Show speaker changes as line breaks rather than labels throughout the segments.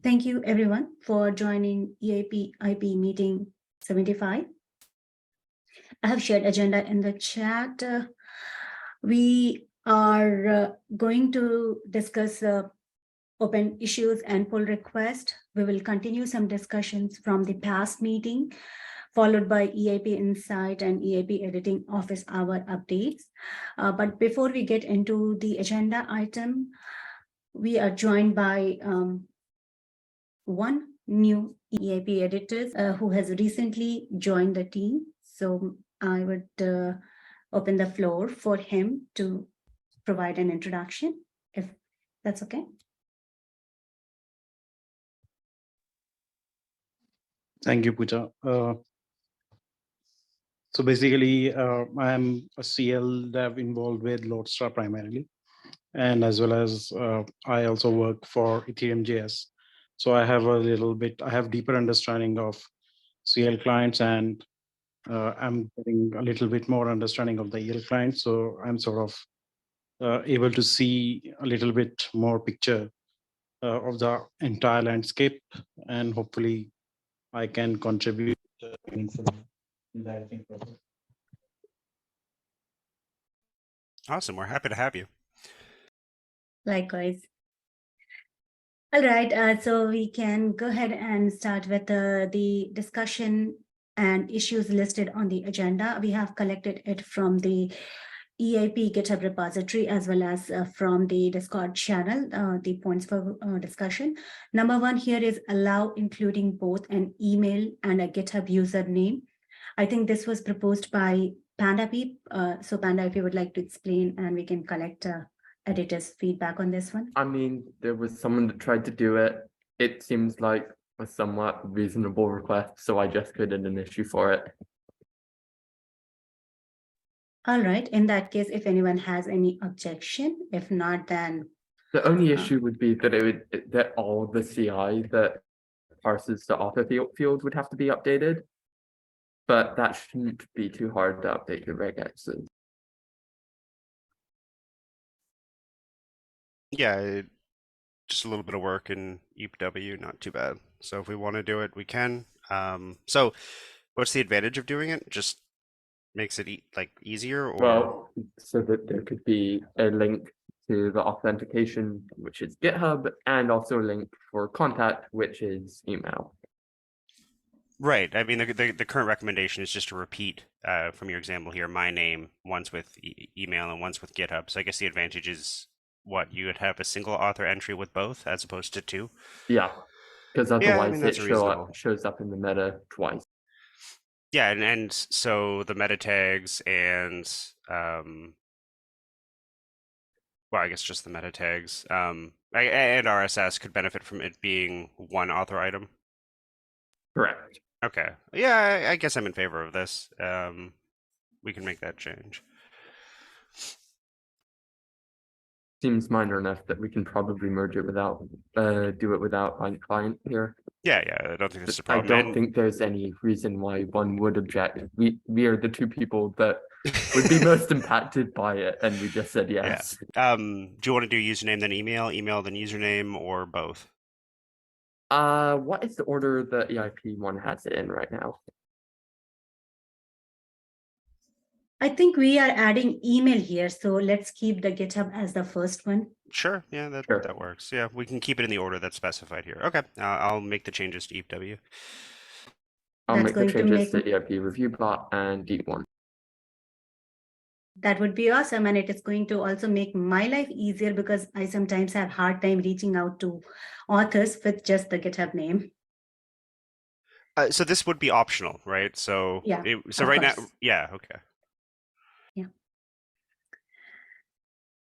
Thank you everyone for joining EIPIP Meeting 75. I have shared agenda in the chat. We are going to discuss open issues and pull request. We will continue some discussions from the past meeting, followed by EIP Insight and EIP Editing Office Hour updates. But before we get into the agenda item, we are joined by one new EIP editor who has recently joined the team. So I would open the floor for him to provide an introduction, if that's okay.
Thank you, Pooja. So basically, I'm a CL dev involved with Lodestar primarily, and as well as I also work for Ethereum JS. So I have deeper understanding of CL clients, and I'm getting a little bit more understanding of the EL client. So I'm sort of able to see a little bit more picture of the entire landscape, and hopefully I can contribute meaningfully in the editing process.
Awesome. We're happy to have you.
Likewise. All right, so we can go ahead and start with the discussion and issues listed on the agenda. We have collected it from the EIP GitHub repository as well as from the Discord channel, the points for discussion. Number one here is allow including both an email and a GitHub username. I think this was proposed by PandaPeep. So Panda, if you would like to explain, and we can collect editor's feedback on this one.
I mean, there was someone that tried to do it. It seems like a somewhat reasonable request, so I just created an issue for it.
All right, in that case, if anyone has any objection, if not, then
the only issue would be that that all the CI that parses the author field would have to be updated, but that shouldn't be too hard to update your regexes.
Yeah, just a little bit of work in EIPW, not too bad. So if we want to do it, we can. So what's the advantage of doing it? Just makes it easier, or
well, so that there could be a link to the authentication, which is GitHub, and also a link for contact, which is email.
Right. I mean, the current recommendation is just to repeat from your example here, my name once with email and once with GitHub. So I guess the advantage is what you would have a single author entry with both as opposed to two.
Yeah, because otherwise it shows up in the meta twice.
Yeah, and so the meta tags and well, I guess just the meta tags and RSS could benefit from it being one author item.
Correct.
Okay. Yeah, I guess I'm in favor of this. We can make that change.
Seems minor enough that we can probably merge it without do it without client here.
Yeah, I don't think this is a problem.
I don't think there's any reason why one would object. We are the two people that would be most impacted by it, and we just said yes.
Yeah. Do you want to do username then email then username, or both?
What is the order the EIP one has it in right now?
I think we are adding email here, so let's keep the GitHub as the first one.
Sure, yeah, that works. Yeah, we can keep it in the order that's specified here. Okay, I'll make the changes to EIPW.
I'll make the changes to EIP review bot and D1.
That would be awesome, and it is going to also make my life easier because I sometimes have hard time reaching out to authors with just the GitHub name.
So this would be optional, right? So
yeah,
right now, yeah, okay.
Yeah.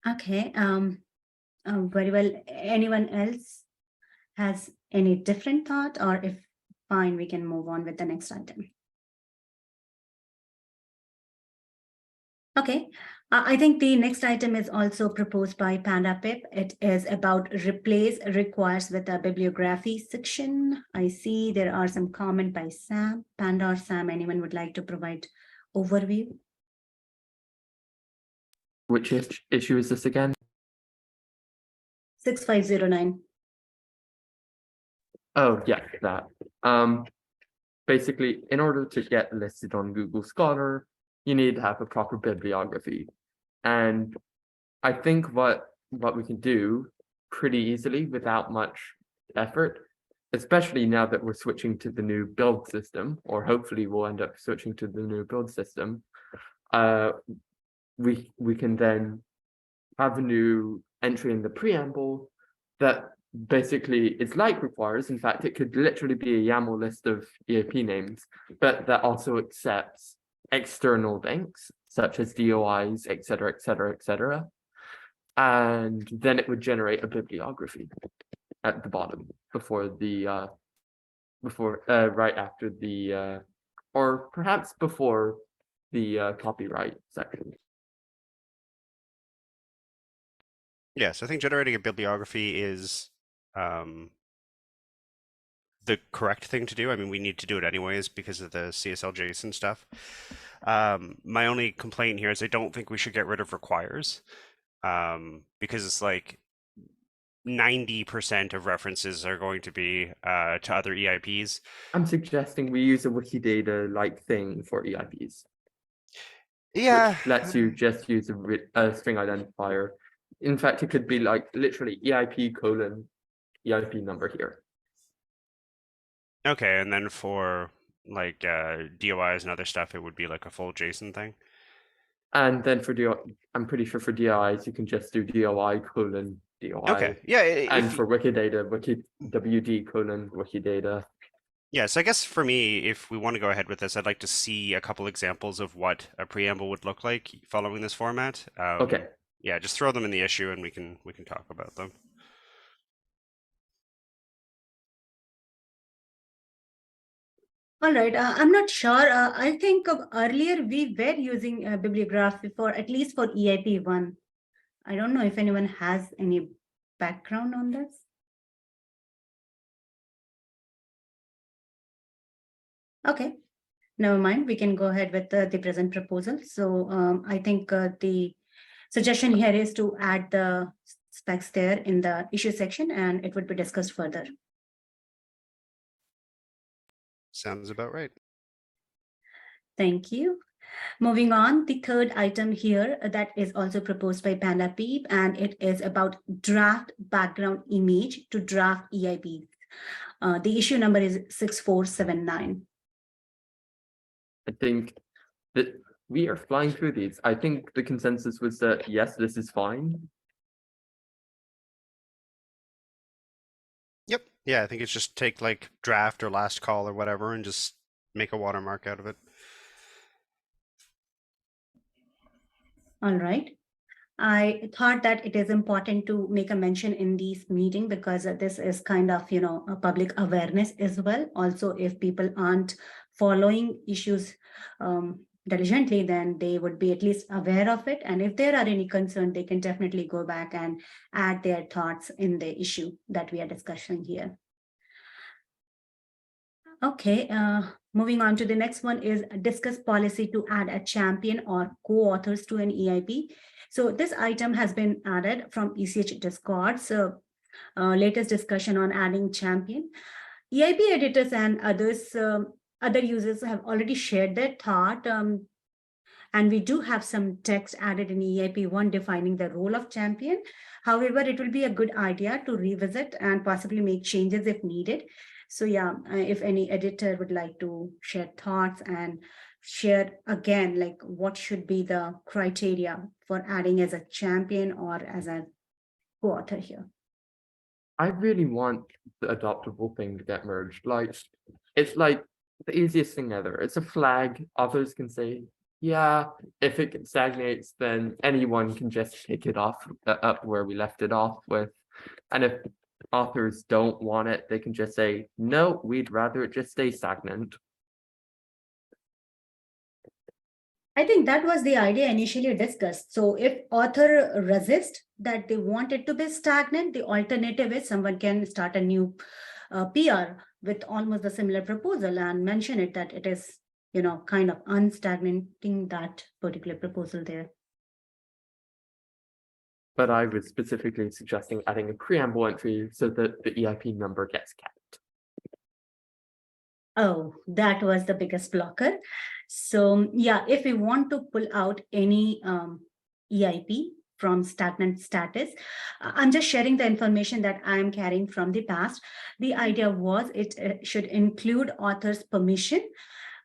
Okay. Very well. Anyone else has any different thought, or if fine, we can move on with the next item. Okay, I think the next item is also proposed by PandaPeep. It is about replace requires with a bibliography section. I see there are some comment by Sam. Panda or Sam, anyone would like to provide overview?
Which issue is this again?
6509.
Oh, yeah, that. Basically, in order to get listed on Google Scholar, you need to have a proper bibliography. And I think what we can do pretty easily without much effort, especially now that we're switching to the new build system, or hopefully we'll end up switching to the new build system, we can then have a new entry in the preamble that basically is like requires. In fact, it could literally be a YAML list of EIP names, but that also accepts external links such as DOIs, etc., etc., etc. And then it would generate a bibliography at the bottom before the right after the or perhaps before the copyright section.
Yes, I think generating a bibliography is the correct thing to do. I mean, we need to do it anyways because of the CSL JSON stuff. My only complaint here is I don't think we should get rid of requires, because it's like 90% of references are going to be to other EIPs.
I'm suggesting we use a Wikidata-like thing for EIPs.
Yeah,
Which lets you just use a string identifier. In fact, it could be like literally EIP colon EIP number here.
okay, and then for like DOIs and other stuff, it would be like a full JSON thing.
And then for I'm pretty sure for DOIs, you can just do DOI colon DOI.
Okay, yeah.
And for Wikidata, WD colon Wikidata.
Yes, I guess for me, if we want to go ahead with this, I'd like to see a couple examples of what a preamble would look like following this format.
Okay.
Yeah, just throw them in the issue and we can talk about them.
All right, I'm not sure. I think earlier we were using bibliography for at least for EIP 1. I don't know if anyone has any background on this. Okay, never mind. We can go ahead with the present proposal. So I think the suggestion here is to add the specs there in the issue section, and it would be discussed further.
Sounds about right.
Thank you. Moving on, the third item here that is also proposed by Panda Peep, and it is about draft background image to draft EIP. The issue number is 6479.
I think that we are flying through these. I think the consensus was that yes, this is fine.
Yep. Yeah, I think it's just take like draft or last call or whatever and just make a watermark out of it.
All right. I thought that it is important to make a mention in this meeting because this is kind of, a public awareness as well. Also, if people aren't following issues diligently, then they would be at least aware of it. And if there are any concern, they can definitely go back and add their thoughts in the issue that we are discussing here. Okay, moving on to the next one is discuss policy to add a champion or co-authors to an EIP. So this item has been added from ECH Discord. So latest discussion on adding champion. EIP editors and others, other users have already shared their thought. And we do have some text added in EIP 1 defining the role of champion. However, it will be a good idea to revisit and possibly make changes if needed. So yeah, if any editor would like to share thoughts and share again, like what should be the criteria for adding as a champion or as a co-author here.
I really want the adoptable thing to get merged. Like, it's like the easiest thing ever. It's a flag. Authors can say, yeah, if it stagnates, then anyone can just pick it off up where we left it off with. And if authors don't want it, they can just say, no, we'd rather it just stay stagnant.
I think that was the idea initially discussed. So if author resist that they want it to be stagnant, the alternative is someone can start a new PR with almost a similar proposal and mention it that it is, kind of unstagnating that particular proposal there.
But I was specifically suggesting adding a preamble entry so that the EIP number gets kept.
Oh, that was the biggest blocker. So yeah, if we want to pull out any EIP from stagnant status, I'm just sharing the information that I'm carrying from the past. The idea was it should include author's permission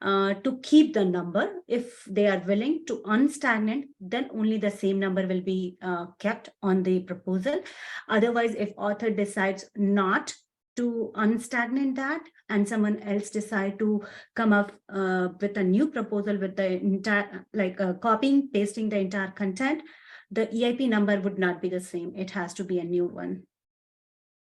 to keep the number. If they are willing to unstagnant, then only the same number will be kept on the proposal. Otherwise, if author decides not to unstagnant that and someone else decide to come up with a new proposal with the entire, like copying, pasting the entire content, the EIP number would not be the same. It has to be a new one.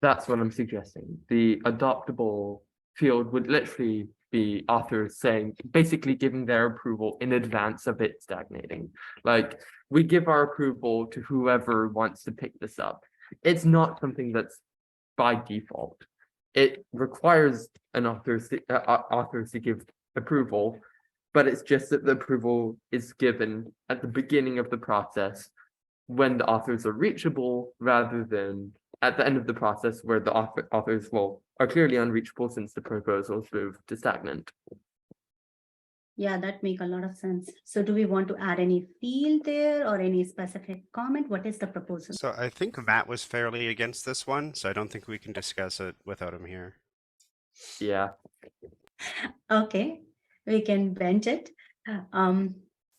That's what I'm suggesting. The adoptable field would literally be authors saying, basically giving their approval in advance of it stagnating. Like, we give our approval to whoever wants to pick this up. It's not something that's by default. It requires an authors to give approval, but it's just that the approval is given at the beginning of the process when the authors are reachable, rather than at the end of the process where the authors are clearly unreachable since the proposals moved to stagnant.
Yeah, that make a lot of sense. So do we want to add any field there or any specific comment? What is the proposal?
So I think Matt was fairly against this one, so I don't think we can discuss it without him here.
Yeah.
Okay, we can bench it.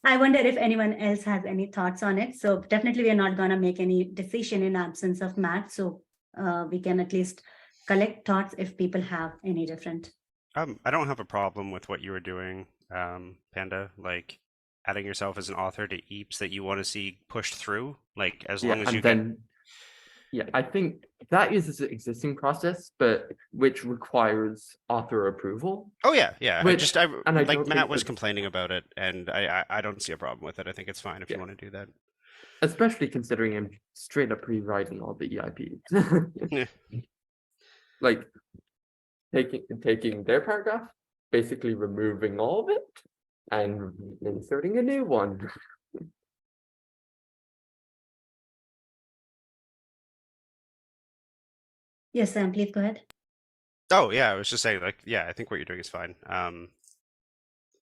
I wonder if anyone else has any thoughts on it. So definitely we are not going to make any decision in absence of Matt. So we can at least collect thoughts if people have any different.
I don't have a problem with what you were doing, Panda, like adding yourself as an author to EIPs that you want to see pushed through, like as long as you get.
Yeah, I think that is an existing process, but which requires author approval.
Oh yeah, yeah.
Which,
I
and
like Matt was
it's-
complaining about it, and I don't see a problem with it. I think it's fine if you
Yeah.
want to do that.
Especially considering I'm straight up rewriting all the EIPs.
Yeah.
Like taking their paragraph, basically removing all of it, and inserting a new one.
Yes, Sam, please go ahead.
Oh yeah, I was just saying, like, yeah, I think what you're doing is fine.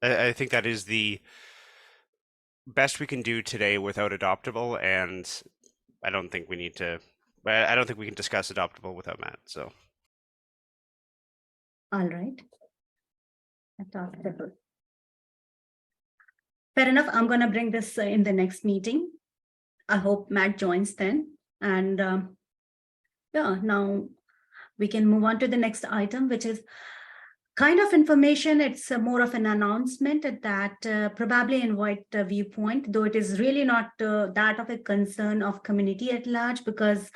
I think that is the best we can do today without adoptable, and I don't think we need to. I don't think we can discuss adoptable without Matt. So.
All right. Adoptable. Fair enough. I'm going to bring this in the next meeting. I hope Matt joins then. And yeah, now we can move on to the next item, which is kind of information. It's more of an announcement that probably invite a viewpoint, though it is really not that of a concern of community at large, because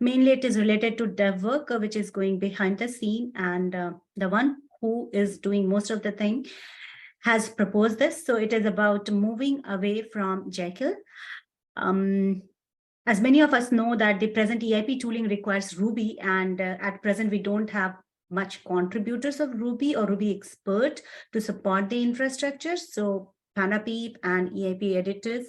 mainly it is related to dev work, which is going behind the scene. And the one who is doing most of the thing has proposed this. So it is about moving away from Jekyll. As many of us know that the present EIP tooling requires Ruby, and at present we don't have much contributors of Ruby or Ruby expert to support the infrastructure. So PandaPeep and EIP editors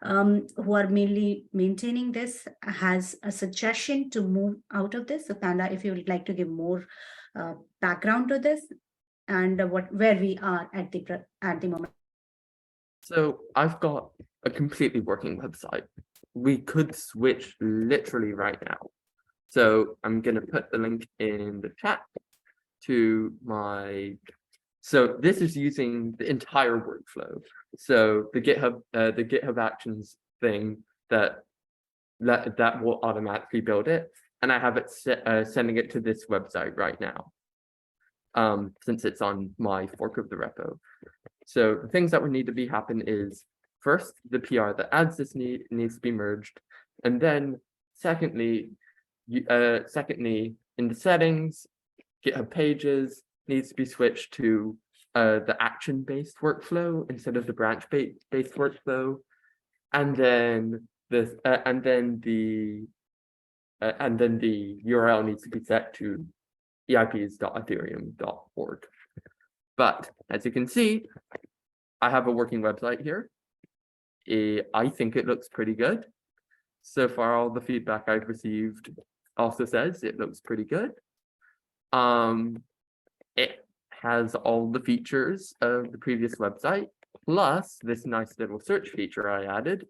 who are mainly maintaining this has a suggestion to move out of this. So Panda, if you would like to give more background to this and where we are at the moment.
So I've got a completely working website. We could switch literally right now. So I'm going to put the link in the chat to my. So this is using the entire workflow. So the GitHub Actions thing that will automatically build it, and I have it sending it to this website right now. Since it's on my fork of the repo. So the things that would need to be happen is first, the PR that adds this needs to be merged. And then secondly, in the settings, GitHub Pages needs to be switched to the action-based workflow instead of the branch-based workflow. And then the URL needs to be set to eips.ethereum.org. But as you can see, I have a working website here. I think it looks pretty good. So far, all the feedback I've received also says it looks pretty good. It has all the features of the previous website, plus this nice little search feature I added.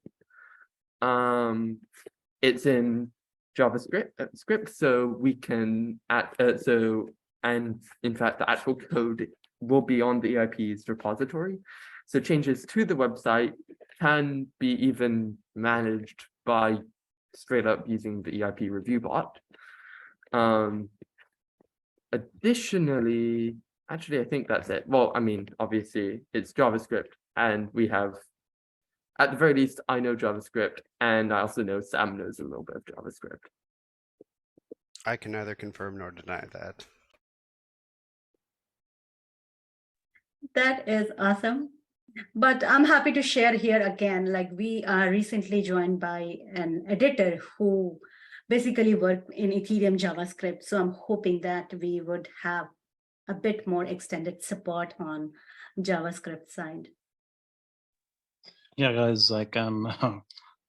It's in JavaScript, so we can and in fact, the actual code will be on the EIP's repository. So changes to the website can be even managed by straight up using the EIP review bot. Additionally, actually, I think that's it. Well, I mean, obviously it's JavaScript, and we have, at the very least, I know JavaScript, and I also know Sam knows a little bit of JavaScript.
I can neither confirm nor deny that.
That is awesome. But I'm happy to share here again, like we are recently joined by an editor who basically worked in Ethereum JavaScript. So I'm hoping that we would have a bit more extended support on JavaScript side.
Yeah, guys, I can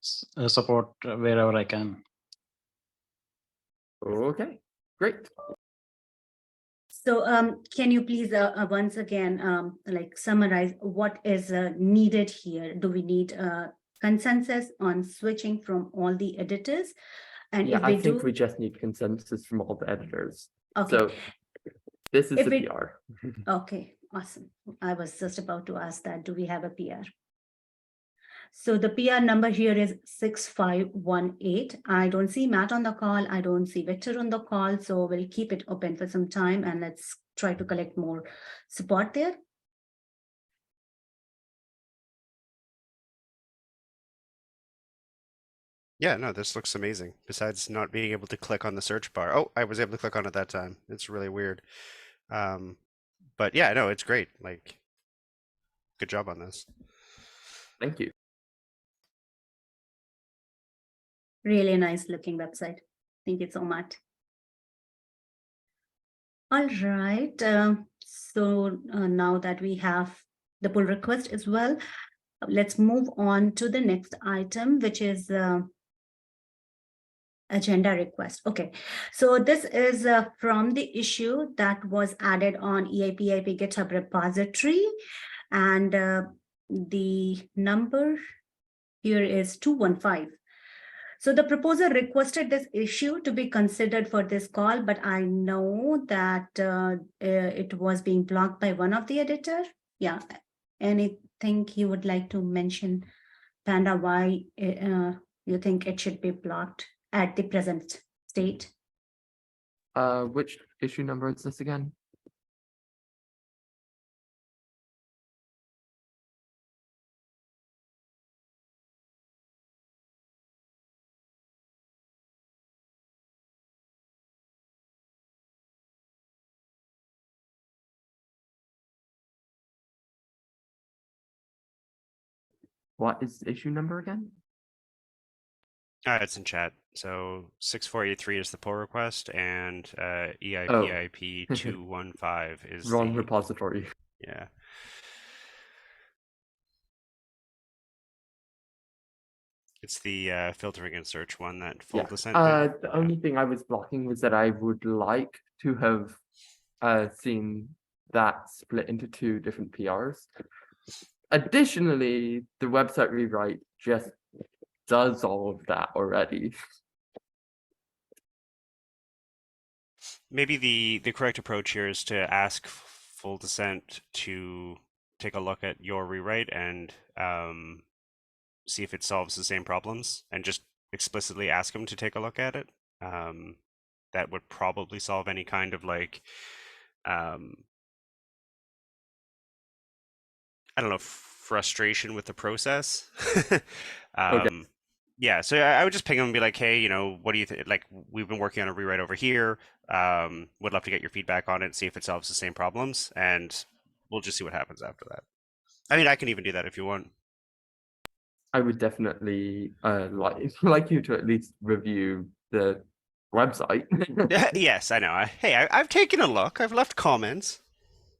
support wherever I can.
Okay, great.
So can you please once again like summarize what is needed here? Do we need consensus on switching from all the editors? And
Yeah,
if we
I think
do,
we just need consensus from all the editors.
okay.
So this is
If
the
we-
PR.
Okay, awesome. I was just about to ask that. Do we have a PR? So the PR number here is 6518. I don't see Matt on the call. I don't see Victor on the call. So we'll keep it open for some time and let's try to collect more support there.
Yeah, no, this looks amazing. Besides not being able to click on the search bar. Oh, I was able to click on it that time. It's really weird. But yeah, no, it's great. Like, good job on this.
Thank you.
Really nice looking website. Thank you so much. All right. So now that we have the pull request as well, let's move on to the next item, which is agenda request. Okay, so this is from the issue that was added on EIPIP GitHub repository, and the number here is 215. So the proposer requested this issue to be considered for this call, but I know that it was being blocked by one of the editor. Yeah, anything you would like to mention, Panda, why you think it should be blocked at the present state?
Which issue number is this again? What is the issue number again?
It's in chat. So 6483 is the pull request, and EIPIP 215 is
Wrong
the,
repository.
yeah. It's the filtering and search one that full
Yeah.
descent did.
The only thing I was blocking was that I would like to have seen that split into two different PRs. Additionally, the website rewrite just does all of that already.
Maybe the correct approach here is to ask full descent to take a look at your rewrite and see if it solves the same problems, and just explicitly ask them to take a look at it. That would probably solve any kind of like I don't know, frustration with the process.
Okay.
Yeah, so I would just ping them and be like, hey, you know, what do you think? Like, we've been working on a rewrite over here. Would love to get your feedback on it, see if it solves the same problems, and we'll just see what happens after that. I mean, I can even do that if you want.
I would definitely like you to at least review the website.
Yes, I know. I've taken a look. I've left comments.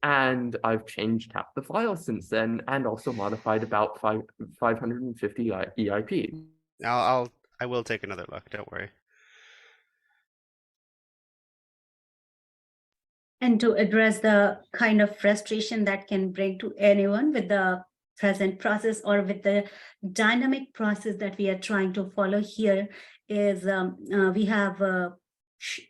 And I've changed half the file since then, and also modified about 550 EIP.
I will take another look. Don't worry.
And to address the kind of frustration that can bring to anyone with the present process or with the dynamic process that we are trying to follow here is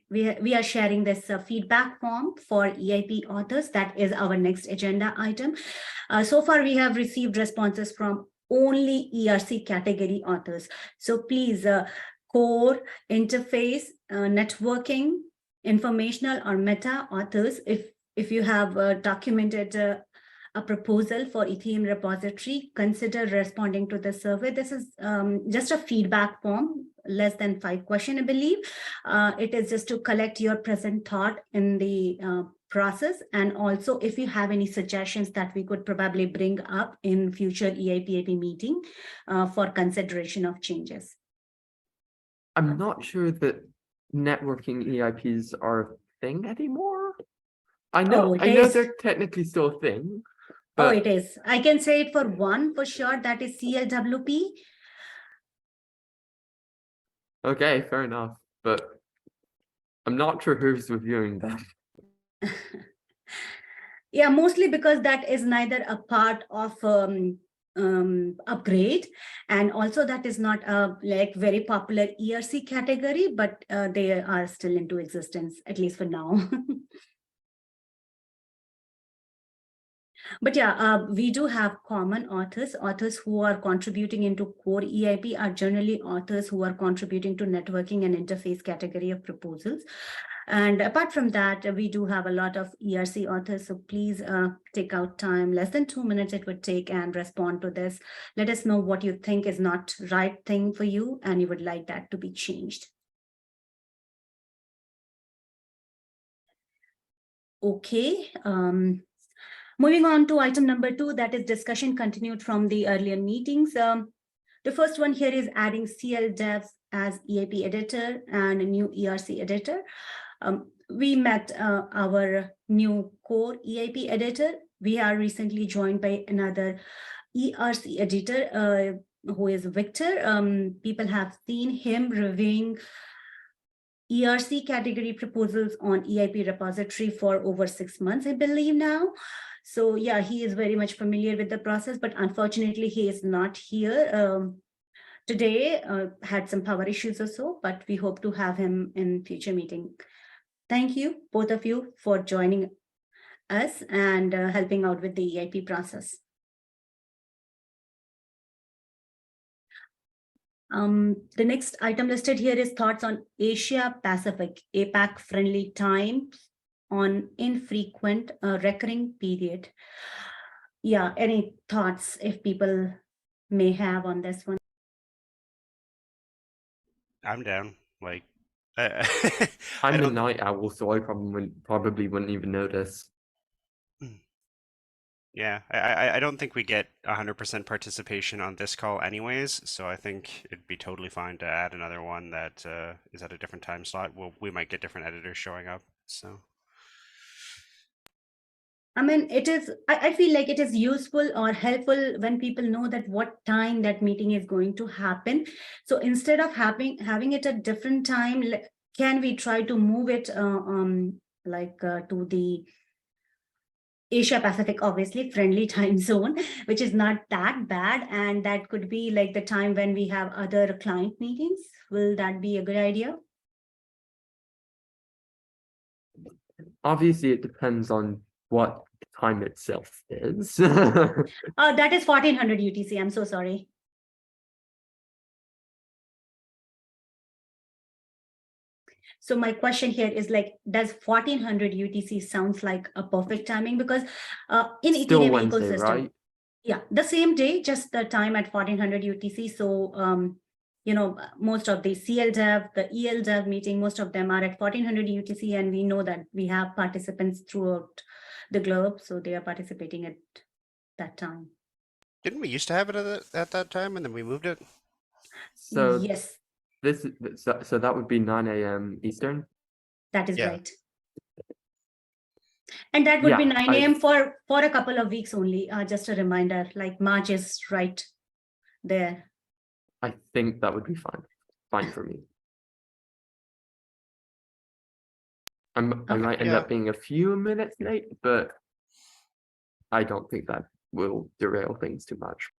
we are sharing this feedback form for EIP authors. That is our next agenda item. So far, we have received responses from only ERC category authors. So please, core, interface, networking, informational or meta authors, if you have documented a proposal for Ethereum repository, consider responding to the survey. This is just a feedback form, less than 5 questions, I believe. It is just to collect your present thought in the process. And also, if you have any suggestions that we could probably bring up in future EIPIP meeting for consideration of changes.
I'm not sure that networking EIPs are a thing anymore. I know
it is.
they're technically still a thing.
Oh,
But
it is. I can say it for one for sure. That is CLWP.
okay, fair enough. But I'm not sure who's reviewing that.
Yeah, mostly because that is neither a part of upgrade, and also that is not a like very popular ERC category, but they are still into existence, at least for now. But yeah, we do have common authors. Authors who are contributing into core EIP are generally authors who are contributing to networking and interface category of proposals. And apart from that, we do have a lot of ERC authors. So please take out time, less than 2 minutes it would take, and respond to this. Let us know what you think is not right thing for you and you would like that to be changed. Okay. Moving on to item number 2, that is discussion continued from the earlier meetings. The first one here is adding CL devs as EIP editor and a new ERC editor. We met our new core EIP editor. We are recently joined by another ERC editor who is Victor. People have seen him reviewing ERC category proposals on EIP repository for over 6 months, I believe now. So yeah, he is very much familiar with the process, but unfortunately he is not here today, had some power issues or so, but we hope to have him in future meeting. Thank you, both of you, for joining us and helping out with the EIP process. The next item listed here is thoughts on Asia Pacific APAC friendly time on infrequent recurring period. Yeah, any thoughts if people may have on this one?
I'm down. Like,
I'm a night owl, so I probably wouldn't even notice.
Yeah, I don't think we get 100% participation on this call anyways, so I think it'd be totally fine to add another one that is at a different time slot. Well, we might get different editors showing up, so.
I mean, it is, I feel like it is useful or helpful when people know that what time that meeting is going to happen. So instead of having it at different time, can we try to move it to the Asia Pacific, obviously friendly time zone, which is not that bad. And that could be like the time when we have other client meetings. Will that be a good idea?
Obviously, it depends on what time itself is.
That is 1400 UTC. I'm so sorry. So my question here is like, does 1400 UTC sounds like a perfect timing? Because in
Still
Ethereum
Wednesday,
ecosystem,
right?
yeah, the same day, just the time at 1400 UTC. So, you know, most of the CL dev, the EL dev meeting, most of them are at 1400 UTC, and we know that we have participants throughout the globe, so they are participating at that time.
Didn't we used to have it at that time and then we moved it?
So
yes,
so that would be 9 a.m. Eastern.
that is
Yeah.
right. And that would be
Yeah,
9 a.m. for a couple of weeks only. Just a reminder, like March is right there.
I think that would be fine for me. I
Okay.
might end
Yeah.
up being a few minutes late, but I don't think that will derail things too much.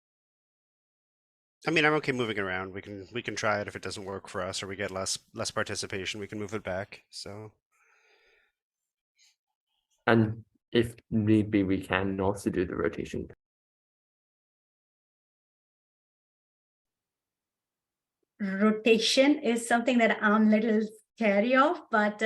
I mean, I'm okay moving it around. We can try it if it doesn't work for us or we get less participation, we can move it back. So
And if need be, we can also do the rotation.
Rotation is something that I'm little scary of, but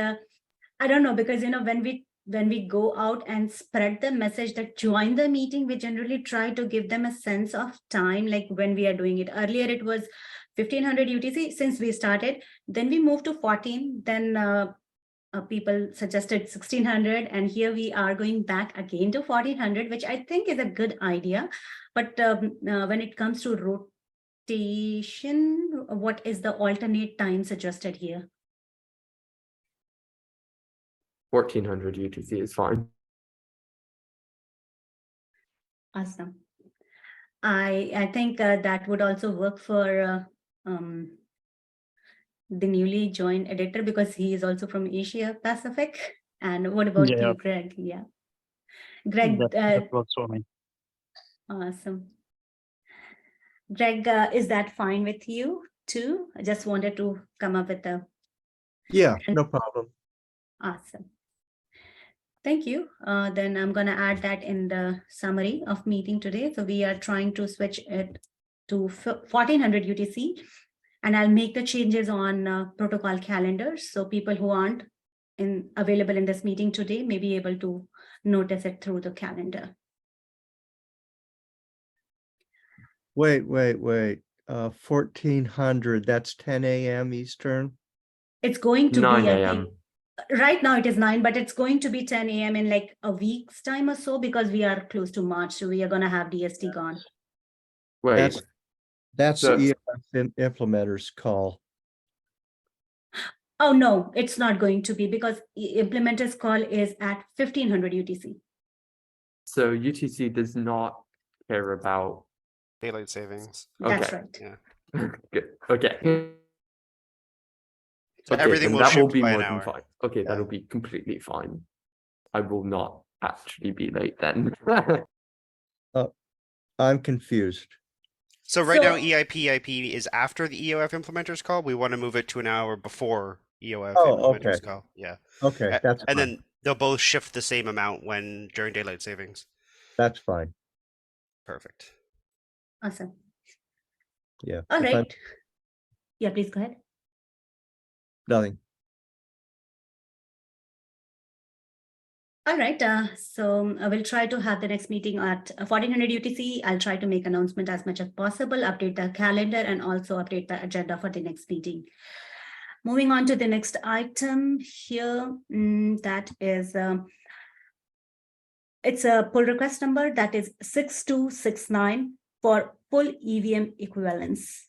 I don't know, because when we go out and spread the message that join the meeting, we generally try to give them a sense of time, like when we are doing it. Earlier it was 1500 UTC since we started, then we moved to 14, then people suggested 1600, and here we are going back again to 1400, which I think is a good idea. But when it comes to rotation, what is the alternate time suggested here?
1400 UTC is fine.
Awesome. I think that would also work for the newly joined editor, because he is also from Asia Pacific. And what about
Yeah.
you, Greg? Yeah, Greg.
That works for me.
Awesome. Greg, is that fine with you too? I just wanted to come up with a
Yeah, no problem.
awesome. Thank you. Then I'm going to add that in the summary of meeting today. So we are trying to switch it to 1400 UTC, and I'll make the changes on protocol calendars. So people who aren't available in this meeting today may be able to notice it through the calendar.
Wait. 1400, that's 10 a.m. Eastern.
It's going to
9
be, I
a.m.
think, right now it is 9, but it's going to be 10 a.m. in like a week's time or so, because we are close to March. So we are going to have DST gone.
Wait,
That's
So-
the implementers call.
Oh, no, it's not going to be, because implementers call is at 1500 UTC.
so UTC does not care about.
daylight savings.
That's
Okay.
right.
Yeah.
Good. Okay.
So
Okay,
everything
then
will
that will
shift
be
by
more
an
than
hour.
fine. Okay,
Yeah.
that'll be completely fine. I will not actually be late then.
I'm confused.
So right now
So-
EIPIP is after the EOF implementers call. We want to move it to an hour before EOF
Oh,
implementers
okay.
call. Yeah.
Okay, that's
And
fine.
then they'll both shift the same amount during daylight savings.
That's fine.
Perfect.
Awesome.
Yeah.
All
if I'm-
right. Yeah, please go ahead.
Nothing.
All right. So I will try to have the next meeting at 1400 UTC. I'll try to make announcement as much as possible, update the calendar, and also update the agenda for the next meeting. Moving on to the next item here, that is, it's a pull request number that is 6269 for full EVM equivalence.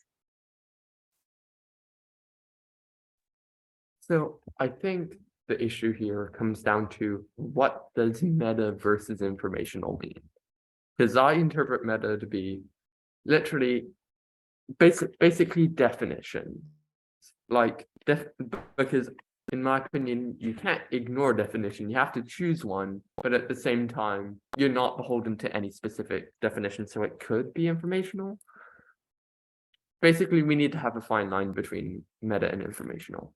So I think the issue here comes down to what does meta versus informational mean? Because I interpret meta to be literally basically definitions. Like because in my opinion, you can't ignore definition. You have to choose one, but at the same time, you're not beholden to any specific definition. So it could be informational. Basically, we need to have a fine line between meta and informational.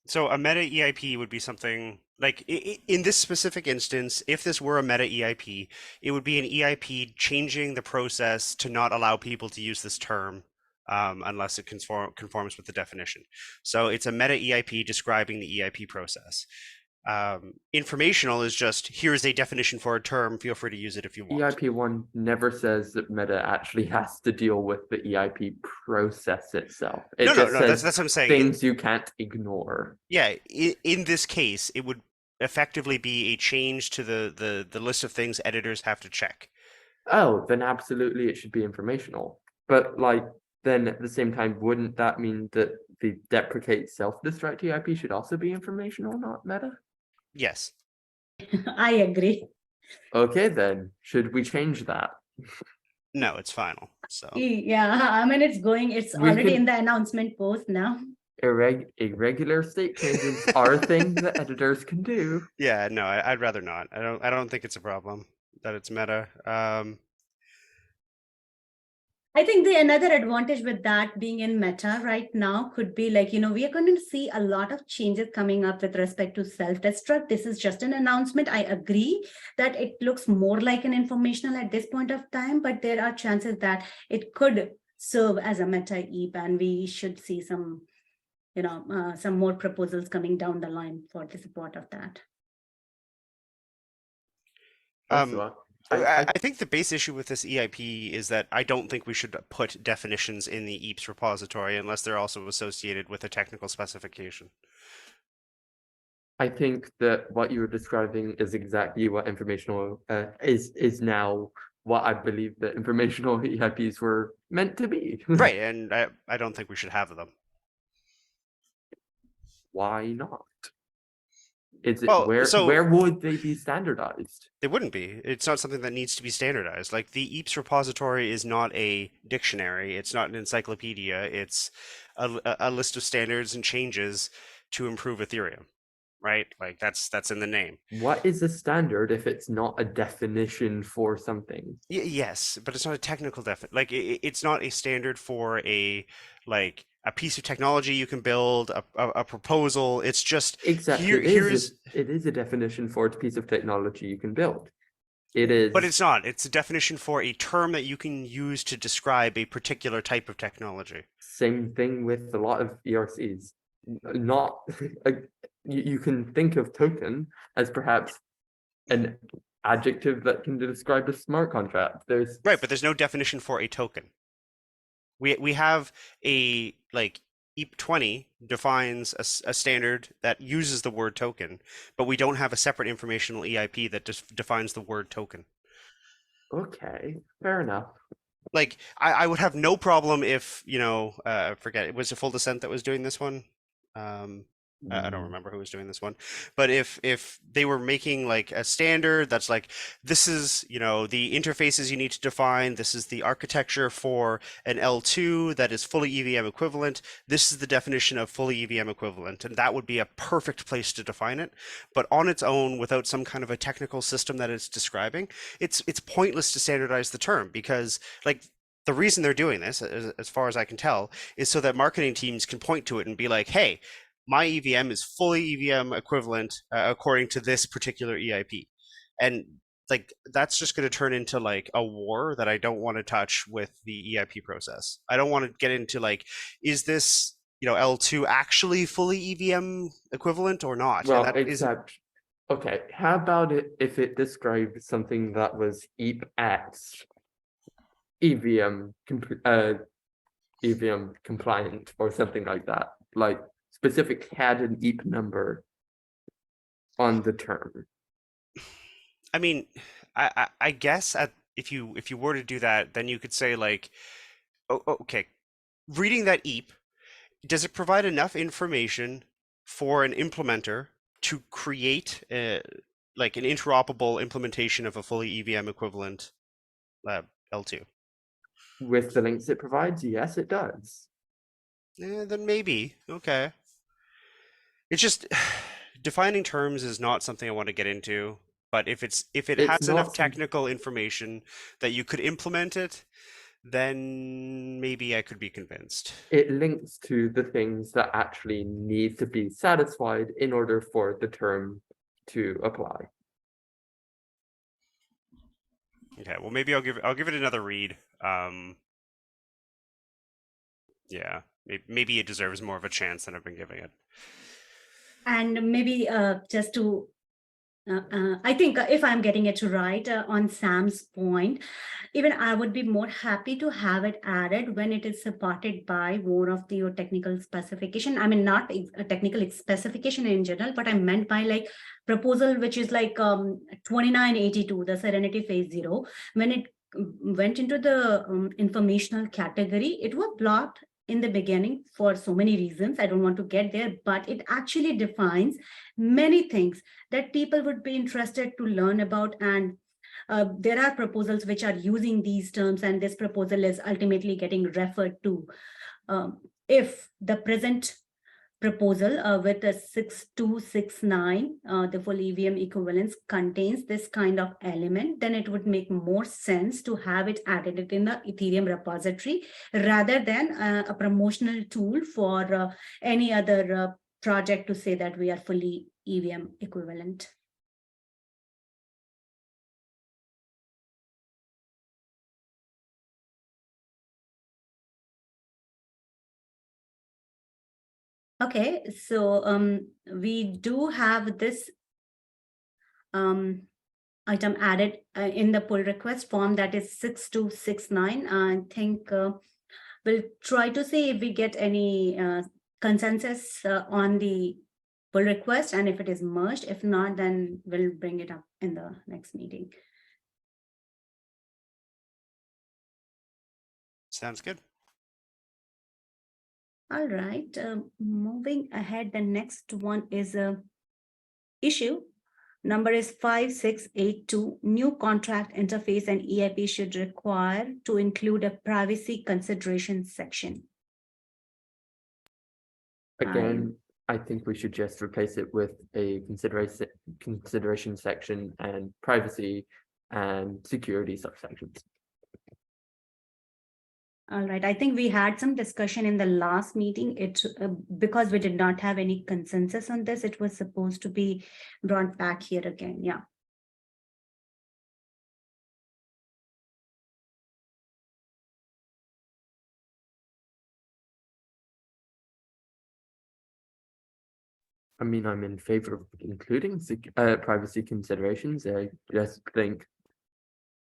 So a meta EIP would be something like in this specific instance, if this were a meta EIP, it would be an EIP changing the process to not allow people to use this term unless it conforms with the definition. So it's a meta EIP describing the EIP process. Informational is just, here's a definition for a term, feel free to use it if you want.
EIP1 never says that meta actually has to deal with the EIP process itself. It
No,
just
that's
says
what I'm saying.
things you can't ignore.
Yeah, in this case, it would effectively be a change to the list of things editors have to check.
Oh, then absolutely it should be informational. But like, then at the same time, wouldn't that mean that the deprecate self-destruct EIP should also be informational, not meta?
Yes.
I agree.
Okay, then should we change that?
No, it's final. So
Yeah, I mean, it's
We
already
can-
in the announcement post now.
irregular state changes are a thing that editors can do.
Yeah, no, I'd rather not. I don't think it's a problem that it's meta.
I think the another advantage with that being in Meta right now could be like, we are going to see a lot of changes coming up with respect to self-destruct. This is just an announcement. I agree that it looks more like an informational at this point of time, but there are chances that it could serve as a Meta EIP, and we should see some, some more proposals coming down the line for the support of that.
Also,
I think the base issue with this EIP is that I don't think we should put definitions in the EIPS repository unless they're also associated with a technical specification.
I think that what you were describing is exactly what informational is now what I believe that informational EIPs were meant to be.
Right, and I don't think we should have them.
Why not? Is it
Well,
where would they be standardized?
They wouldn't be. It's not something that needs to be standardized. Like the EIPS repository is not a dictionary. It's not an encyclopedia. It's a list of standards and changes to improve Ethereum, right? Like that's in the name.
What is a standard if it's not a definition for something?
Yes, but it's not a technical like it's not a standard for a piece of technology you can build, a proposal. It's just
Exactly. It is a definition for a piece of technology you can build. It is.
But it's not. It's a definition for a term that you can use to describe a particular type of technology.
Same thing with a lot of ERCs. Not you can think of token as perhaps an adjective that can describe a smart contract. There's
right, but there's no definition for a token. We have a EIP 20 defines a standard that uses the word token, but we don't have a separate informational EIP that just defines the word token.
Okay, fair enough.
Like I would have no problem if, forget it was a Full Descent that was doing this one. I don't remember who was doing this one, but if they were making like a standard that's like, this is, the interfaces you need to define, this is the architecture for an L2 that is fully EVM equivalent, this is the definition of fully EVM equivalent, and that would be a perfect place to define it. But on its own, without some kind of a technical system that it's describing, it's pointless to standardize the term, because the reason they're doing this, as far as I can tell, is so that marketing teams can point to it and be like, hey, my EVM is fully EVM equivalent according to this particular EIP. And that's just going to turn into a war that I don't want to touch with the EIP process. I don't want to get into is this, L2 actually fully EVM equivalent or not?
Well, okay, how about it if it described something that was EIPX EVM compliant or something like that, specific had an EIP number on the term.
I mean, I guess if you were to do that, then you could say okay, reading that EIP, does it provide enough information for an implementer to create an interoperable implementation of a fully EVM equivalent L2?
With the links it provides, yes, it does.
Yeah, then maybe. Okay. It's just defining terms is not something I want to get into, but if it has enough technical information that you could implement it, then maybe I could be convinced.
It links to the things that actually need to be satisfied in order for the term to apply.
Okay, well maybe I'll give it another read. Yeah, maybe it deserves more of a chance than I've been giving it.
And maybe just to, I think if I'm getting it right on Sam's point, even I would be more happy to have it added when it is supported by more of the technical specification. I mean, not a technical specification in general, but I meant by proposal, which is 2982, the Serenity Phase 0. When it went into the informational category, it was blocked in the beginning for so many reasons. I don't want to get there, but it actually defines many things that people would be interested to learn about. And there are proposals which are using these terms, and this proposal is ultimately getting referred to. If the present proposal with a 6269, the full EVM equivalence contains this kind of element, then it would make more sense to have it added in the Ethereum repository rather than a promotional tool for any other project to say that we are fully EVM equivalent. Okay, so we do have this item added in the pull request form, that is 6269. I think we'll try to see if we get any consensus on the pull request, and if it is merged. If not, then we'll bring it up in the next meeting.
Sounds good.
All right, moving ahead, the next one is a issue. Number is 5682. New contract interface and EIP should require to include a privacy consideration section.
Again, I think we should just replace it with a consideration section and privacy and security subsections.
All right, I think we had some discussion in the last meeting. Because we did not have any consensus on this, it was supposed to be brought back here again. Yeah.
I mean, I'm in favor of including privacy considerations. I just think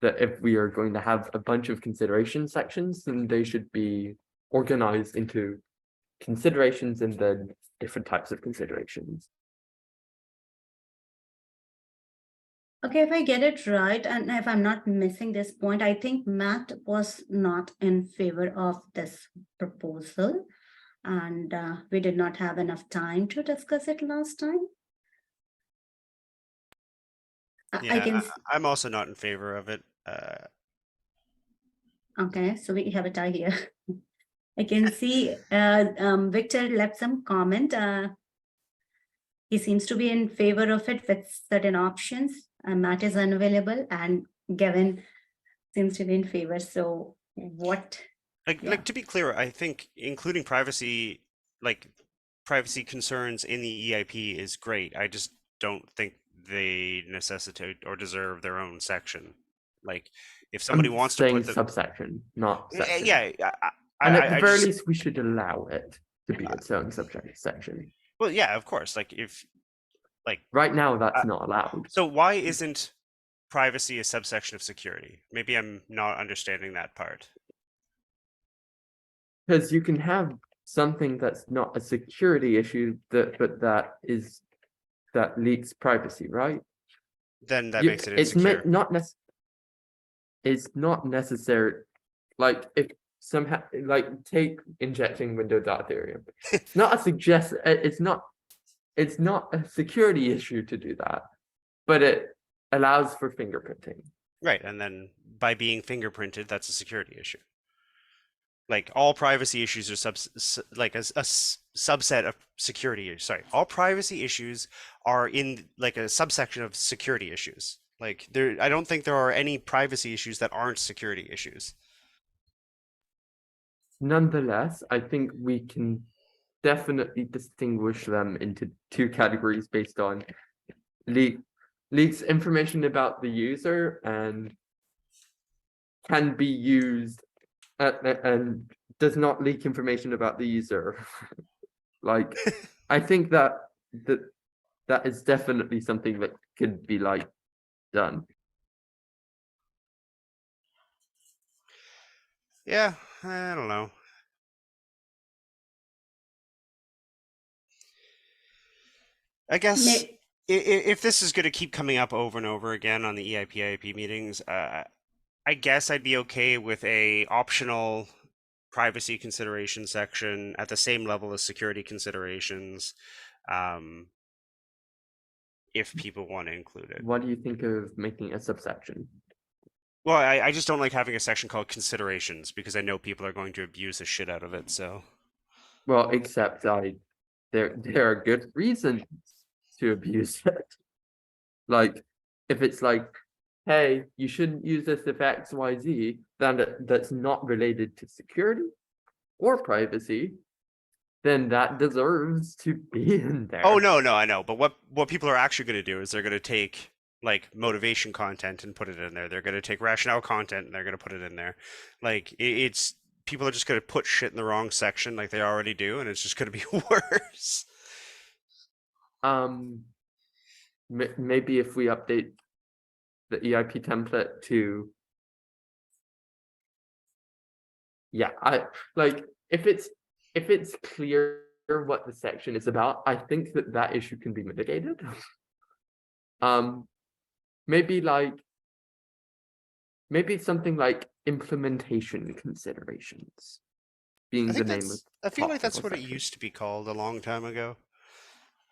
that if we are going to have a bunch of consideration sections, then they should be organized into considerations and then different types of considerations.
Okay, if I get it right, and if I'm not missing this point, I think Matt was not in favor of this proposal, and we did not have enough time to discuss it last time.
Yeah, I'm also not in favor of it.
Okay, so we have a tie here. I can see Victor left some comment. He seems to be in favor of it with certain options. Matt is unavailable, and Gavin seems to be in favor. So what?
Like to be clear, I think including privacy concerns in the EIP is great. I just don't think they necessitate or deserve their own section. Like if somebody wants to put the
subsection, not section.
Yeah,
and at the very least, we should allow it to be its own subject section.
Well, yeah, of course.
Right now, that's not allowed.
So why isn't privacy a subsection of security? Maybe I'm not understanding that part.
Because you can have something that's not a security issue that leaks privacy, right?
Then that makes it insecure.
It's not necessary. Like if somehow, like take injecting window.ethereum. It's not it's not a security issue to do that, but it allows for fingerprinting.
Right, and then by being fingerprinted, that's a security issue. Like all privacy issues are a subset of security issues. Sorry, all privacy issues are in like a subsection of security issues. Like I don't think there are any privacy issues that aren't security issues.
Nonetheless, I think we can definitely distinguish them into two categories based on leaks information about the user and can be used and does not leak information about the user. Like, I think that is definitely something that could be like done.
Yeah, I don't know. I guess if this is going to keep coming up over and over again on the EIPIP meetings, I guess I'd be okay with a optional privacy consideration section at the same level as security considerations, if people want to include it.
What do you think of making a subsection?
Well, I just don't like having a section called considerations because I know people are going to abuse the shit out of it. So,
well, except I there are good reasons to abuse it. Like, if it's like, hey, you shouldn't use this if X, Y, Z, then that's not related to security or privacy, then that deserves to be in there.
Oh no, I know. But what people are actually going to do is they're going to take like motivation content and put it in there. They're going to take rationale content and they're going to put it in there. Like it's people are just going to put shit in the wrong section like they already do, and it's just going to be worse.
Maybe if we update the EIP template to, yeah, I like if it's clear what the section is about, I think that issue can be mitigated. Maybe something like implementation considerations being
I
the
think
name of.
I feel like that's
possible
what it
section.
used to be called a long time ago,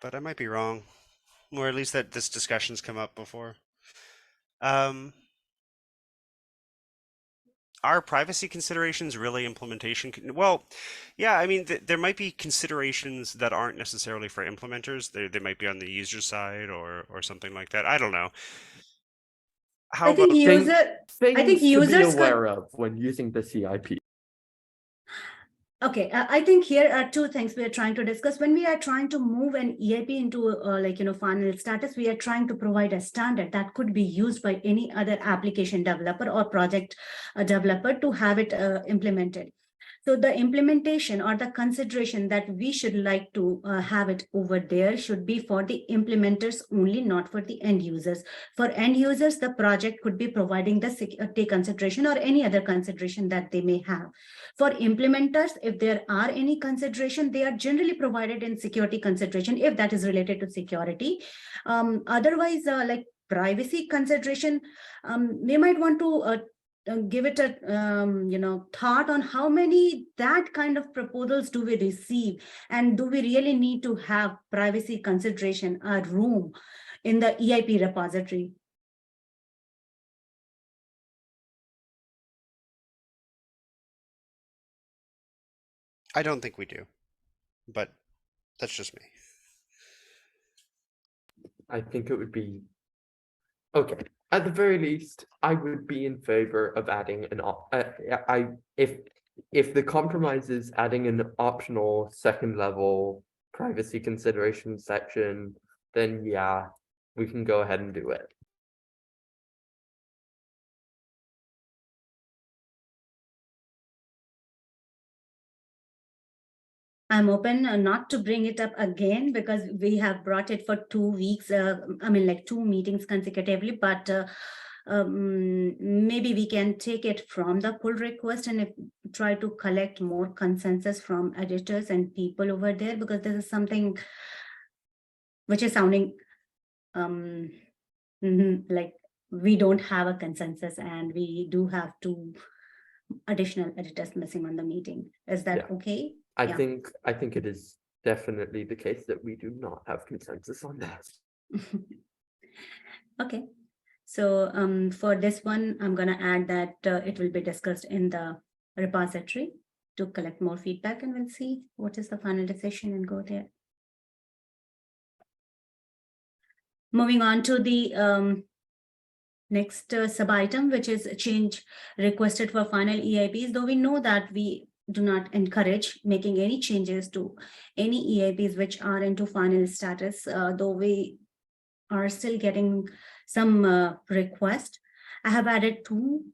but I might be wrong, or at least that this discussion's come up before. Are privacy considerations really implementation? Well, yeah, I mean, there might be considerations that aren't necessarily for implementers. They might be on the user side or something like that. I don't know. How
I think
about
Things to be
users could.
aware of when using the CIP.
Okay, I think here are two things we are trying to discuss. When we are trying to move an EIP into final status, we are trying to provide a standard that could be used by any other application developer or project developer to have it implemented. So the implementation or the consideration that we should like to have it over there should be for the implementers only, not for the end users. For end users, the project could be providing the security consideration or any other consideration that they may have. For implementers, if there are any consideration, they are generally provided in security consideration if that is related to security. Otherwise, like privacy consideration, they might want to give it a thought on how many that kind of proposals do we receive, and do we really need to have privacy consideration a room in the EIP repository?
I don't think we do, but that's just me.
I think it would be okay. At the very least, I would be in favor of adding an if the compromise is adding an optional second level privacy consideration section, then yeah, we can go ahead and do it.
I'm open not to bring it up again because we have brought it for 2 weeks. I mean, like 2 meetings consecutively, but maybe we can take it from the pull request and try to collect more consensus from editors and people over there, because this is something which is sounding like we don't have a consensus and we do have 2 additional editors missing on the meeting. Is that okay?
I think it is definitely the case that we do not have consensus on that.
Okay, so for this one, I'm going to add that it will be discussed in the repository to collect more feedback, and we'll see what is the final decision and go there. Moving on to the next sub-item, which is a change requested for final EIPs, though we know that we do not encourage making any changes to any EIPs which are into final status, though we are still getting some requests. I have added 2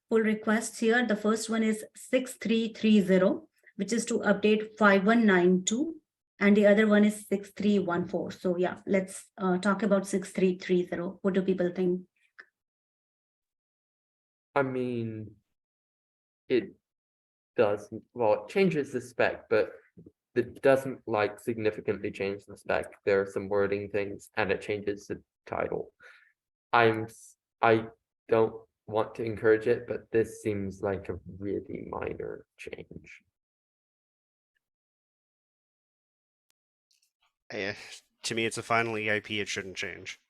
pull requests here. The first one is 6330, which is to update 5192, and the other one is 6314. So yeah, let's talk about 6330. What do people think?
I mean, it doesn't, well, it changes the spec, but it doesn't like significantly change the spec. There are some wording things and it changes the title. I don't want to encourage it, but this seems like a really minor change.
To me, it's a final EIP. It shouldn't change.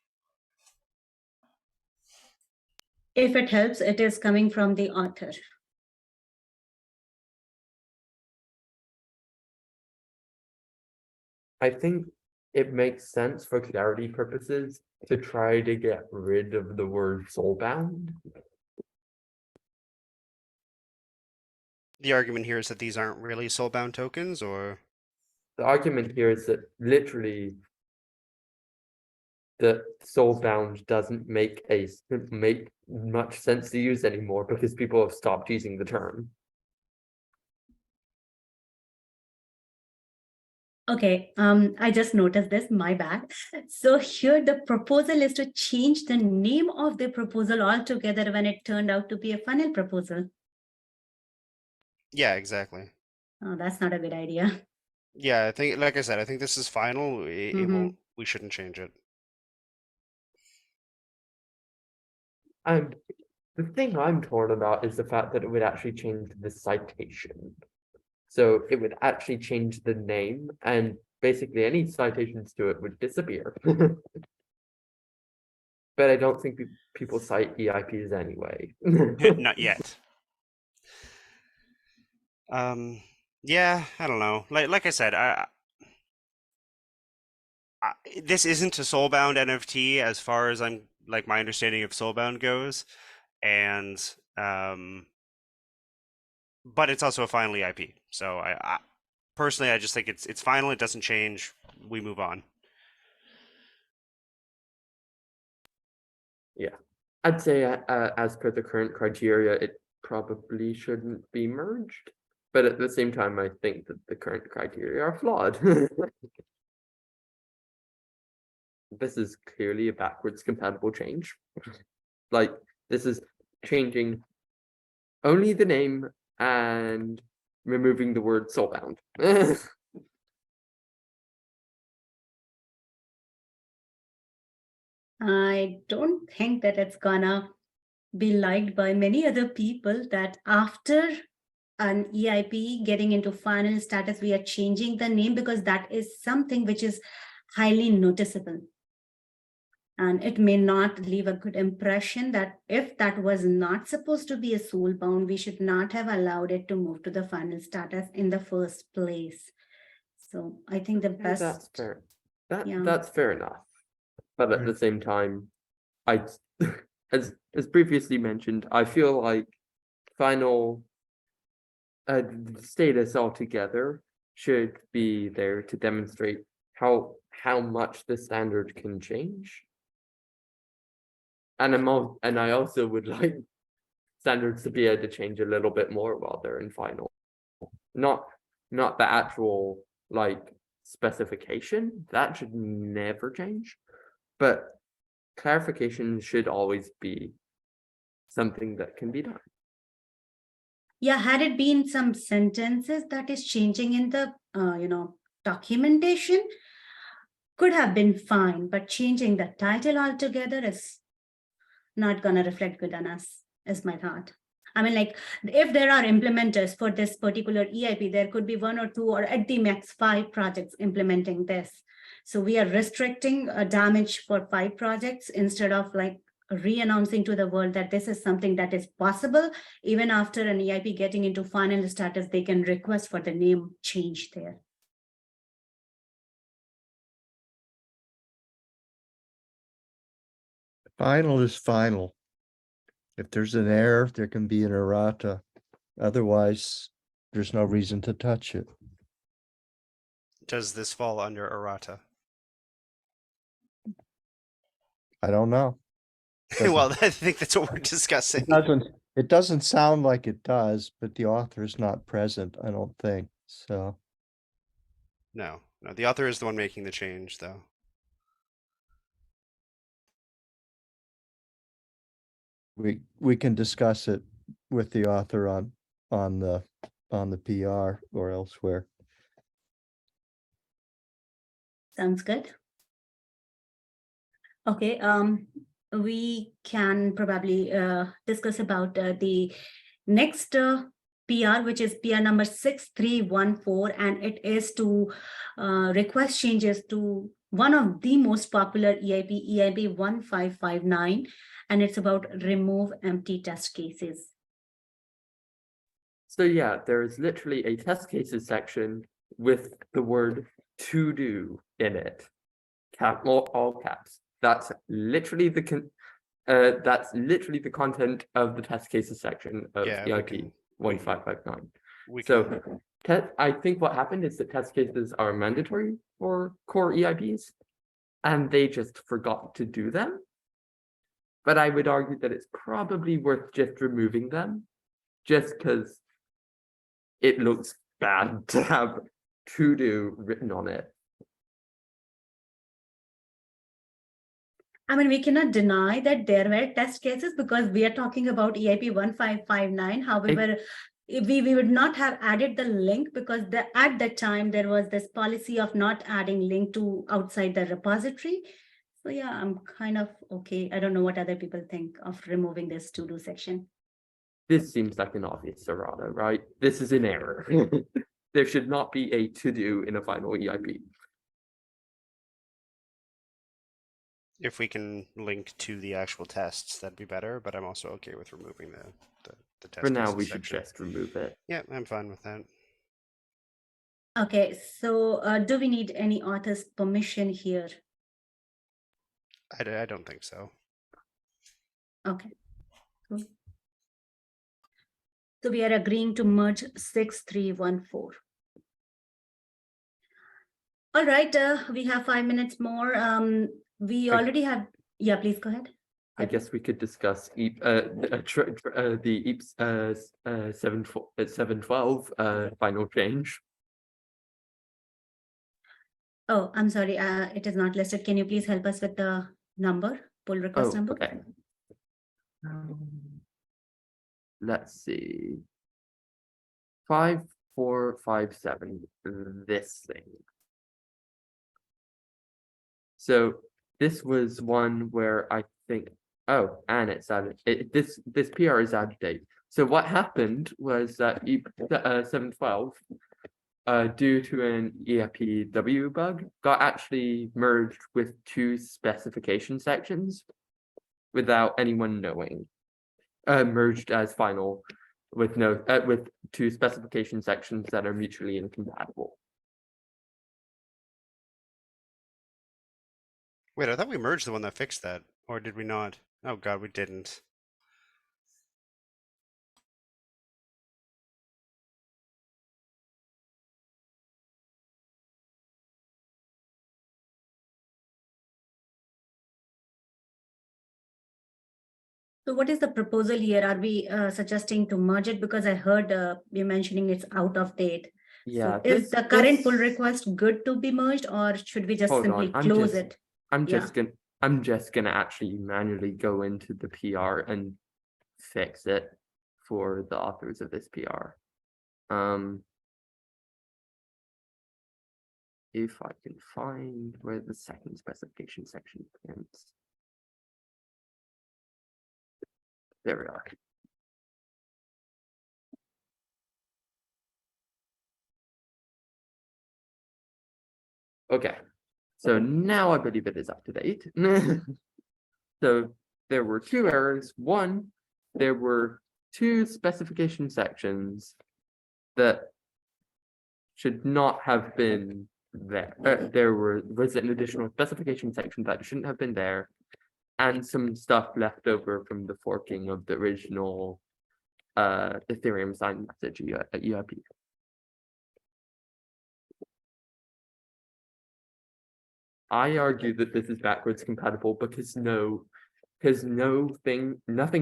If it helps, it is coming from the author.
I think it makes sense for clarity purposes to try to get rid of the word soulbound.
The argument here is that these aren't really soulbound tokens, or
The argument here is that literally the soulbound doesn't make much sense to use anymore because people have stopped using the term.
Okay, I just noticed this, my bad. So here the proposal is to change the name of the proposal altogether when it turned out to be a final proposal.
yeah, exactly.
Oh, that's not a good idea.
Yeah, I think, like I said, I think this is final. It
Mhm.
won't. We shouldn't change it.
And the thing I'm torn about is the fact that it would actually change the citation. So it would actually change the name, and basically any citations to it would disappear. But I don't think people cite EIPs anyway.
Not yet. Yeah, I don't know. Like I said, this isn't a soulbound NFT as far as I'm like my understanding of soulbound goes, and but it's also a final EIP. So I personally, I just think it's final. It doesn't change. We move on.
Yeah, I'd say as per the current criteria, it probably shouldn't be merged. But at the same time, I think that the current criteria are flawed. This is clearly a backwards compatible change. Like, this is changing only the name and removing the word soulbound.
I don't think that it's gonna be liked by many other people that after an EIP getting into final status, we are changing the name because that is something which is highly noticeable. And it may not leave a good impression that if that was not supposed to be a soulbound, we should not have allowed it to move to the final status in the first place. So I think the
Okay,
best.
that's fair.
Yeah.
That's fair enough. But at the same time, I as previously mentioned, I feel like final status altogether should be there to demonstrate how much the standard can change. And I also would like standards to be able to change a little bit more while they're in final. Not the actual like specification, that should never change, but clarification should always be something that can be done.
Yeah, had it been some sentences that is changing in the, documentation could have been fine, but changing the title altogether is not gonna reflect good on us, is my thought. I mean, like, if there are implementers for this particular EIP, there could be 1 or 2 or at the max 5 projects implementing this. So we are restricting damage for 5 projects instead of like re-announcing to the world that this is something that is possible. Even after an EIP getting into final status, they can request for the name change there.
Final is final. If there's an error, there can be an errata. Otherwise, there's no reason to touch it.
Does this fall under errata?
I don't know. Doesn't-
Well, I think that's what we're discussing.
It doesn't sound like it does, but the author is not present, I don't think, so.
No, the author is the one making the change, though.
We can discuss it with the author on the PR or elsewhere.
Sounds good. Okay, we can probably discuss about the next PR, which is PR number 6314, and it is to request changes to one of the most popular EIP 1559, and it's about remove empty test cases.
So yeah, there is literally a test cases section with the word to do in it. All caps. That's literally the content of the test cases section of
Yeah, we
EIP
can-
1559.
We
So
can,
I think what happened is that test cases are mandatory for core EIPs, and they just forgot to do them. But I would argue that it's probably worth just removing them, just because it looks bad to have to do written on it.
I mean, we cannot deny that there were test cases because we are talking about EIP 1559. However, we would not have added the link because at that time there was this policy of not adding link to outside the repository. So yeah, I'm kind of okay. I don't know what other people think of removing this to-do section.
This seems like an obvious errata, right? This is an error. There should not be a to-do in a final EIP.
if we can link to the actual tests, that'd be better, but I'm also okay with removing the test
For now,
cases
we should
section.
just remove it.
Yeah, I'm fine with that.
Okay, so do we need any author's permission here?
I don't think so.
Okay, cool. So we are agreeing to merge 6314. All right, we have 5 minutes more. We already have, yeah, please go ahead.
I guess we could discuss the EIP's 712 final change.
Oh, I'm sorry, it is not listed. Can you please help us with the number, pull request number?
Okay. Let's see. 5457, this thing. So this was one where I think, oh, and it's added, this PR is out of date. So what happened was that 712, due to an EIPW bug, got actually merged with two specification sections without anyone knowing. Merged as final with with two specification sections that are mutually incompatible.
Wait, I thought we merged the one that fixed that, or did we not? Oh god, we didn't.
So what is the proposal here? Are we suggesting to merge it? Because I heard you mentioning it's out of date.
Yeah,
So is the current pull request good to be merged, or should we just simply close it?
I'm just gonna actually manually go into the PR and fix it for the authors of this PR. If I can find where the second specification section ends. There we are. Okay, so now I believe it is up to date. So there were two errors. One, there were two specification sections that should not have been there. There was an additional specification section that shouldn't have been there, and some stuff left over from the forking of the original Ethereum sign message EIP. I argue that this is backwards compatible because nothing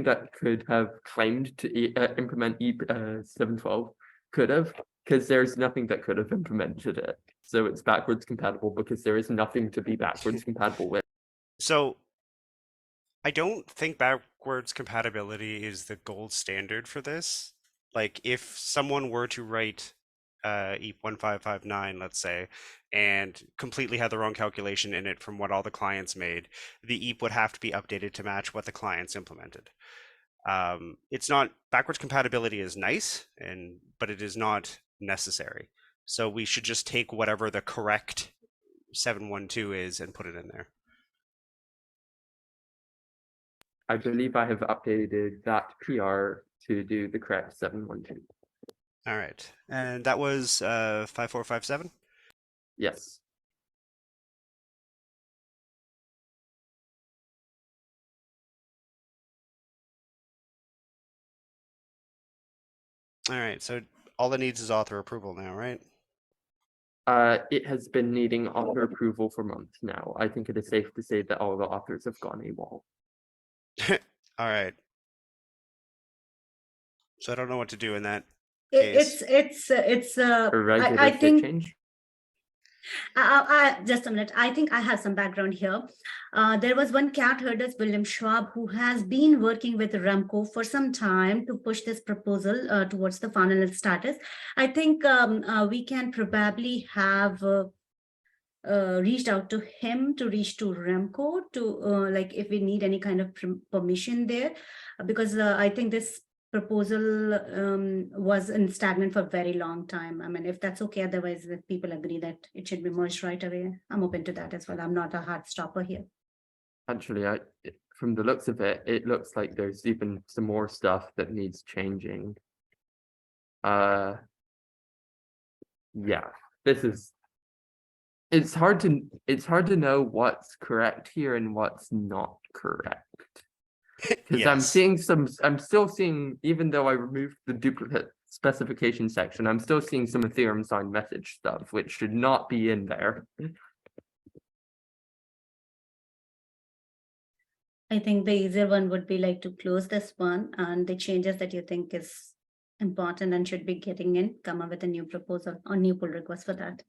that could have claimed to implement 712 could have, because there's nothing that could have implemented it. So it's backwards compatible because there is nothing to be backwards compatible with.
So I don't think backwards compatibility is the gold standard for this. Like if someone were to write EIP 1559, let's say, and completely had the wrong calculation in it from what all the clients made, the EIP would have to be updated to match what the clients implemented. It's not, backwards compatibility is nice, but it is not necessary. So we should just take whatever the correct 712 is and put it in there.
I believe I have updated that PR to do the correct 712.
All right, and that was 5457.
Yes.
All right, so all it needs is author approval now, right?
It has been needing author approval for months now. I think it is safe to say that all the authors have gone AWOL.
All right. So I don't know what to do in that
It-
case.
it's
A regular
I
state
think
change.
just a minute. I think I have some background here. There was one cat herder, William Schwab, who has been working with Ramco for some time to push this proposal towards the final status. I think we can probably have reached out to him to reach to Ramco to like if we need any kind of permission there, because I think this proposal was in stagnant for a very long time. I mean, if that's okay, otherwise if people agree that it should be merged right away, I'm open to that as well. I'm not a hard stopper here.
Actually, from the looks of it, it looks like there's even some more stuff that needs changing. Yeah, this is. It's hard to know what's correct here and what's not correct. Because
Yes.
I'm still seeing, even though I removed the duplicate specification section, I'm still seeing some Ethereum signed message stuff, which should not be in there.
I think the easier one would be like to close this one and the changes that you think is important and should be getting in, come up with a new proposal or new pull request for that.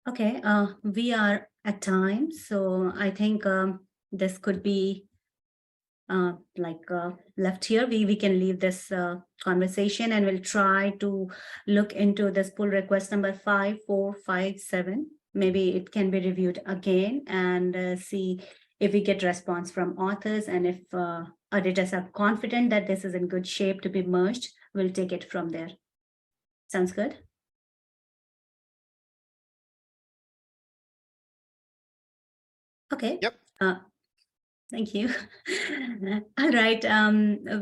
Okay, we are at time, so I think this could be left here. We can leave this conversation and we'll try to look into this pull request number 5457. Maybe it can be reviewed again and see if we get response from authors, and if editors are confident that this is in good shape to be merged, we'll take it from there. Sounds good? Okay.
Yep.
Thank you. All right.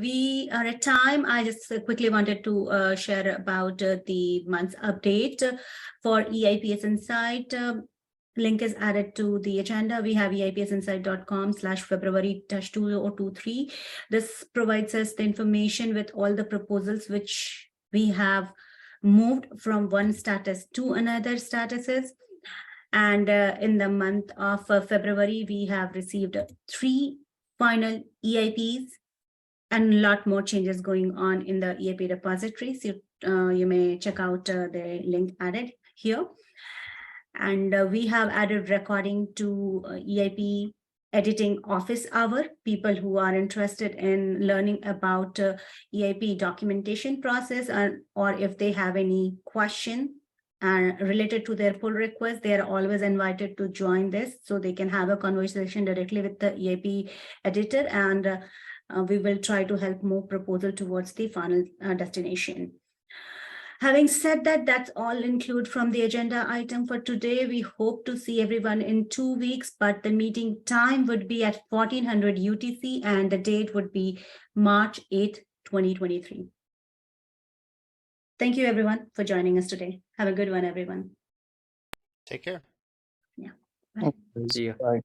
We are at time. I just quickly wanted to share about the month's update for EIPS Insight. Link is added to the agenda. We have eipsinsight.com/February-2023. This provides us the information with all the proposals which we have moved from one status to another statuses. And in the month of February, we have received 3 final EIPs and a lot more changes going on in the EIP repository. So you may check out the link added here. And we have added recording to EIP editing office hour. People who are interested in learning about EIP documentation process, or if they have any question related to their pull request, they are always invited to join this so they can have a conversation directly with the EIP editor, and we will try to help move proposal towards the final destination. Having said that, that's all include from the agenda item for today. We hope to see everyone in 2 weeks, but the meeting time would be at 1400 UTC and the date would be March 8th, 2023. Thank you everyone for joining us today. Have a good one, everyone.
Take care.
Yeah.
See ya.
Bye.